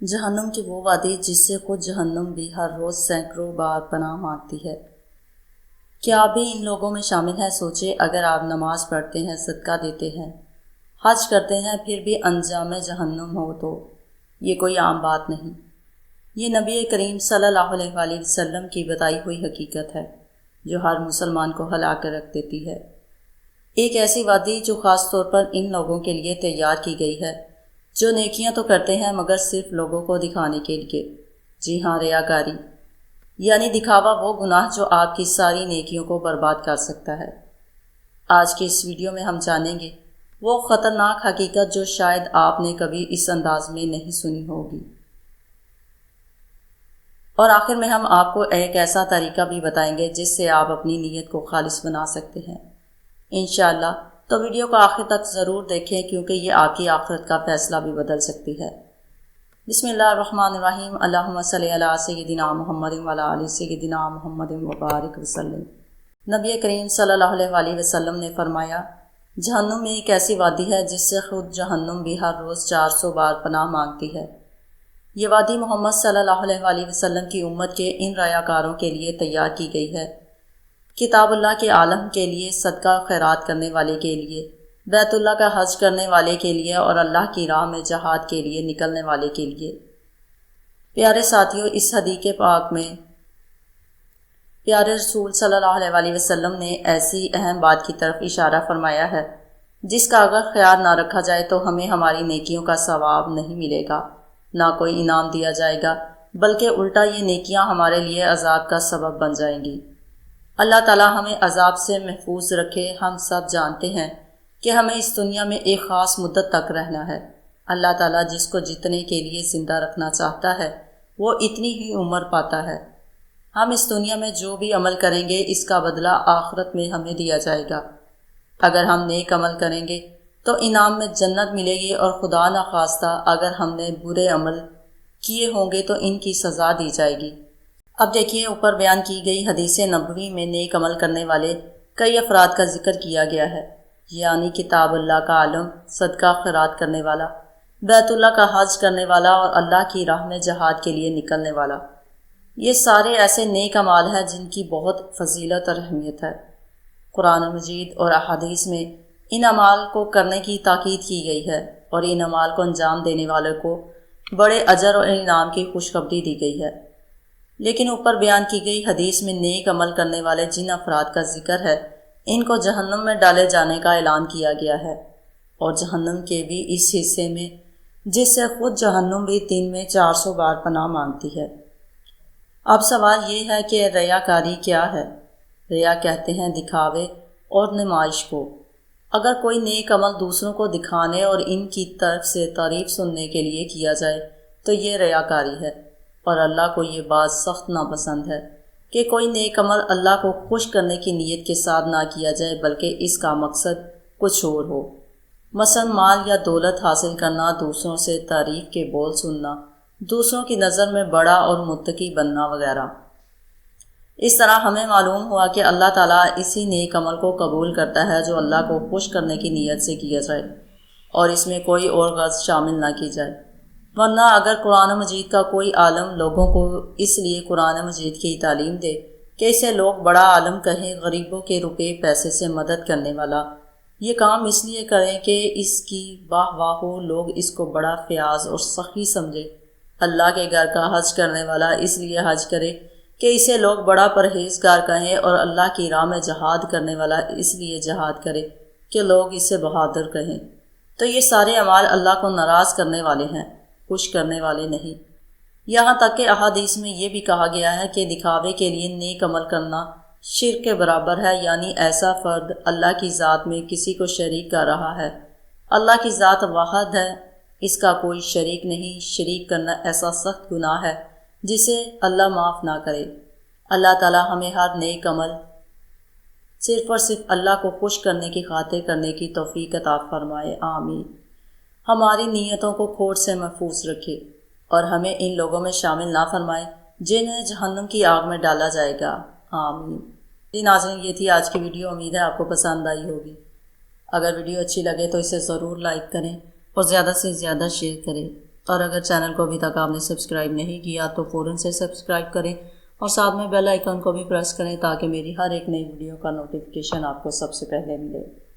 جہنم کی وہ وادی جس سے خود جہنم بھی ہر روز سینکڑوں بار پناہ مانگتی ہے۔ کیا آپ بھی ان لوگوں میں شامل ہیں؟ سوچیں، اگر آپ نماز پڑھتے ہیں، صدقہ دیتے ہیں، حج کرتے ہیں، پھر بھی انجام جہنم ہو تو یہ کوئی عام بات نہیں۔ یہ نبی کریم صلی اللہ علیہ وآلہ وسلم کی بتائی ہوئی حقیقت ہے جو ہر مسلمان کو ہلا کر رکھ دیتی ہے۔ ایک ایسی وادی جو خاص طور پر ان لوگوں کے لیے تیار کی گئی ہے جو نیکیاں تو کرتے ہیں مگر صرف لوگوں کو دکھانے کے لیے۔ جی ہاں، ریاکاری یعنی دکھاوا، وہ گناہ جو آپ کی ساری نیکیوں کو برباد کر سکتا ہے۔ آج کے اس ویڈیو میں ہم جانیں گے وہ خطرناک حقیقت جو شاید آپ نے کبھی اس انداز میں نہیں سنی ہوگی، اور آخر میں ہم آپ کو ایک ایسا طریقہ بھی بتائیں گے جس سے آپ اپنی نیت کو خالص بنا سکتے ہیں انشاءاللہ۔ تو ویڈیو کو آخر تک ضرور دیکھیں کیونکہ یہ آپ کی آخرت کا فیصلہ بھی بدل سکتی ہے۔ بسم اللہ الرحمن الرحیم۔ اللہم صلی علی سیدنا محمد وعلی آل سیدنا محمد وبارک وسلم۔ نبی کریم صلی اللہ علیہ وآلہ وسلم نے فرمایا، جہنم میں ایک ایسی وادی ہے جس سے خود جہنم بھی ہر روز 400 بار پناہ مانگتی ہے۔ یہ وادی محمد صلی اللہ علیہ وآلہ وسلم کی امت کے ان ریاکاروں کے لیے تیار کی گئی ہے، کتاب اللہ کے عالم کے لیے، صدقہ خیرات کرنے والے کے لیے، بیت اللہ کا حج کرنے والے کے لیے، اور اللہ کی راہ میں جہاد کے لیے نکلنے والے کے لیے۔ پیارے ساتھیوں، اس حدیث پاک میں پیارے رسول صلی اللہ علیہ وآلہ وسلم نے ایسی اہم بات کی طرف اشارہ فرمایا ہے جس کا اگر خیال نہ رکھا جائے تو ہمیں ہماری نیکیوں کا ثواب نہیں ملے گا، نہ کوئی انعام دیا جائے گا، بلکہ الٹا یہ نیکیاں ہمارے لیے عذاب کا سبب بن جائیں گی۔ اللہ تعالیٰ ہمیں عذاب سے محفوظ رکھے۔ ہم سب جانتے ہیں کہ ہمیں اس دنیا میں ایک خاص مدت تک رہنا ہے۔ اللہ تعالیٰ جس کو جتنے کے لیے زندہ رکھنا چاہتا ہے وہ اتنی ہی عمر پاتا ہے۔ ہم اس دنیا میں جو بھی عمل کریں گے اس کا بدلہ آخرت میں ہمیں دیا جائے گا۔ اگر ہم نیک عمل کریں گے تو انعام میں جنت ملے گی، اور خدا نخواستہ اگر ہم نے برے عمل کیے ہوں گے تو ان کی سزا دی جائے گی۔ اب دیکھیے، اوپر بیان کی گئی حدیث نبوی میں نیک عمل کرنے والے کئی افراد کا ذکر کیا گیا ہے، یعنی کتاب اللہ کا عالم، صدقہ خیرات کرنے والا، بیت اللہ کا حج کرنے والا، اور اللہ کی راہ میں جہاد کے لیے نکلنے والا۔ یہ سارے ایسے نیک اعمال ہیں جن کی بہت فضیلت اور اہمیت ہے۔ قرآن مجید اور احادیث میں ان اعمال کو کرنے کی تاکید کی گئی ہے، اور ان اعمال کو انجام دینے والوں کو بڑے اجر اور انعام کی خوشخبری دی گئی ہے۔ لیکن اوپر بیان کی گئی حدیث میں نیک عمل کرنے والے جن افراد کا ذکر ہے ان کو جہنم میں ڈالے جانے کا اعلان کیا گیا ہے، اور جہنم کے بھی اس حصے میں جس سے خود جہنم بھی دن میں 400 بار پناہ مانگتی ہے۔ اب سوال یہ ہے کہ ریاکاری کیا ہے؟ ریا کہتے ہیں دکھاوے اور نمائش کو۔ اگر کوئی نیک عمل دوسروں کو دکھانے اور ان کی طرف سے تعریف سننے کے لیے کیا جائے تو یہ ریاکاری ہے، اور اللہ کو یہ بات سخت ناپسند ہے کہ کوئی نیک عمل اللہ کو خوش کرنے کی نیت کے ساتھ نہ کیا جائے بلکہ اس کا مقصد کچھ اور ہو، مثلا مال یا دولت حاصل کرنا، دوسروں سے تعریف کے بول سننا، دوسروں کی نظر میں بڑا اور متقی بننا وغیرہ۔ اس طرح ہمیں معلوم ہوا کہ اللہ تعالیٰ اسی نیک عمل کو قبول کرتا ہے جو اللہ کو خوش کرنے کی نیت سے کیا جائے اور اس میں کوئی اور غرض شامل نہ کی جائے۔ ورنہ اگر قرآن مجید کا کوئی عالم لوگوں کو اس لیے قرآن مجید کی تعلیم دے کہ اسے لوگ بڑا عالم کہیں، غریبوں کے روپے پیسے سے مدد کرنے والا، یہ کام اس لیے کریں کہ اس کی واہ واہ ہو، لوگ اس کو بڑا فیاض اور سخی سمجھے، اللہ کے گھر کا حج کرنے والا اس لیے حج کرے کہ اسے لوگ بڑا پرہیزگار کہیں، اور اللہ کی راہ میں جہاد کرنے والا اس لیے جہاد کرے کہ لوگ اسے بہادر کہیں، تو یہ سارے اعمال اللہ کو ناراض کرنے والے ہیں، خوش کرنے والے نہیں۔ یہاں تک کہ احادیث میں یہ بھی کہا گیا ہے کہ دکھاوے کے لیے نیک عمل کرنا شرک کے برابر ہے، یعنی ایسا فرد اللہ کی ذات میں کسی کو شریک کر رہا ہے۔ اللہ کی ذات واحد ہے، اس کا کوئی شریک نہیں۔ شریک کرنا ایسا سخت گناہ ہے جسے اللہ معاف نہ کرے۔ اللہ تعالیٰ ہمیں ہر نیک عمل صرف اور صرف اللہ کو خوش کرنے کی خاطر کرنے کی توفیق عطا فرمائے، آمین۔ ہماری نیتوں کو کھوٹ سے محفوظ رکھے اور ہمیں ان لوگوں میں شامل نہ فرمائے جنہیں جہنم کی آگ میں ڈالا جائے گا، آمین۔ جی ناظرین، یہ تھی آج کی ویڈیو، امید ہے آپ کو پسند آئی ہوگی۔ اگر ویڈیو اچھی لگے تو اسے ضرور لائک کریں اور زیادہ سے زیادہ شیئر کریں۔ اور اگر چینل کو ابھی تک آپ نے سبسکرائب نہیں کیا تو فوراً سے سبسکرائب کریں اور ساتھ میں بیل آئیکن کو بھی پریس کریں تاکہ میری ہر ایک نئی ویڈیو کا نوٹیفیکیشن آپ کو سب سے پہلے ملے۔